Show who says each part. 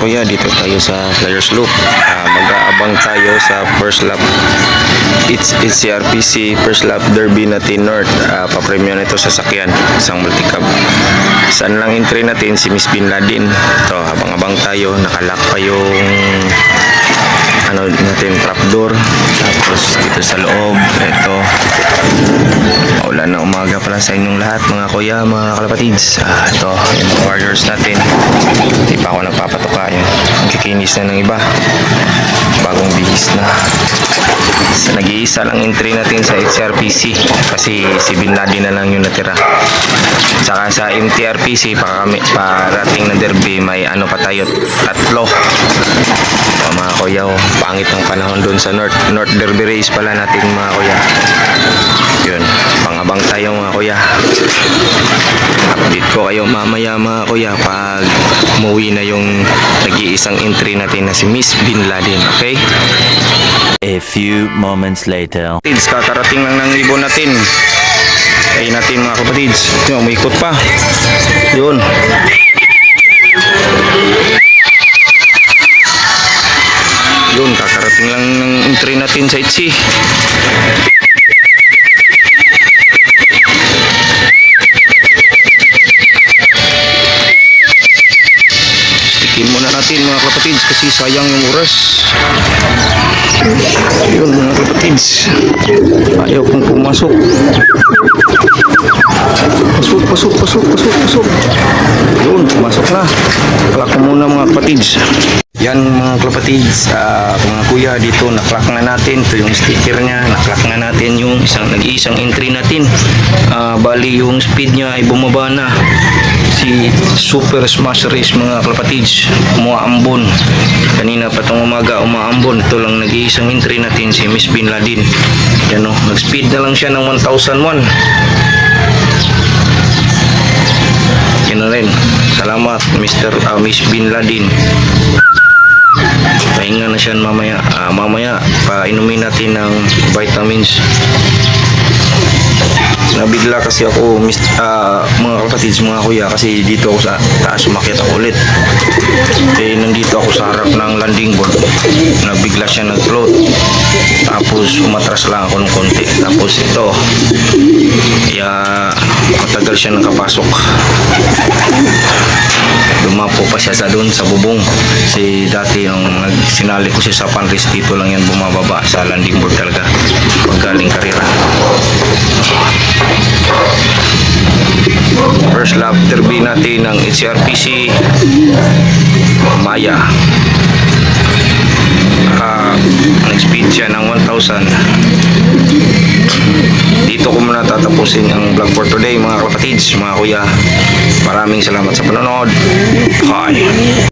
Speaker 1: kuya, dito tayo sa Flyers Loop. Mag-aabang tayo sa first lap. It's CRPC first lap derby natin North. Papremyo na ito sa sakyan, isang multicab. Saan lang entry natin? Si Miss Bin Laden. Ito, habang-abang tayo, nakalak pa yung ano natin, trapdoor. Tapos dito sa loob, ito, maulan na umaga pala sa inyong lahat mga kuya, mga kalapatids. Ito, yung mga warriors natin. Hindi pa ako nagpapatuka yun. Kikinis na ng iba. Bagong bihis na. Sa nag-iisa lang entry natin sa HRPC kasi si Bin Laden na lang yung natira. Saka sa MTRPC parating na derby, may ano pa tayo, tatlo. Mga kuya, pangit ng panahon doon sa North Derby race pala natin mga kuya. Yun, pangabang tayo mga kuya. Update ko kayo mamaya mga kuya pag umuwi na yung nag-iisang entry natin na si Miss Bin Laden, okay?
Speaker 2: A few moments later.
Speaker 1: Kakarating lang ng ibon natin. Ay natin mga kapatids. Yung umikot pa. Yun. Yun, kakarating lang ng entry natin sa ITSI. Stikin muna natin mga kapatids kasi sayang yung oras. Yun mga kapatids, ayaw kong pumasok. Pasok. Yun, pumasok na. Kalak ko muna mga kapatids. Yan mga kapatids, mga kuya, dito naklak na natin. Ito yung sticker nya, naklak na natin yung nag-iisang entry natin. Bali yung speed nya ay bumaba na. Si Super Smash Race mga kapatids, umaambon. Kanina pa itong umaga umaambon. Ito lang nag-iisang entry natin, si Miss Bin Laden. Yan o, nag-speed na lang siya ng 1001. Yan na rin. Salamat Miss Bin Laden. Pahinga na siya mamaya. Mamaya painumin natin ng vitamins. Nabigla kasi ako mga kapatids, mga kuya, kasi dito ako sa taas, umakyat ako ulit. Nandito ako sa harap ng landing board. Nabigla siya, nag-float. Tapos umatras lang ako ng konti. Tapos ito, matagal siya nakapasok. Dumapo pa siya doon sa bubong. Si dati nung sinali ko siya sa panris, dito lang yan bumababa sa landing board talaga paggaling karera. First lap derby natin ng HRPC Maya. Nag-speed siya ng 1,000. Dito ko muna tatapusin ang vlog for today mga kapatids, mga kuya. Maraming salamat sa panonood. Bye.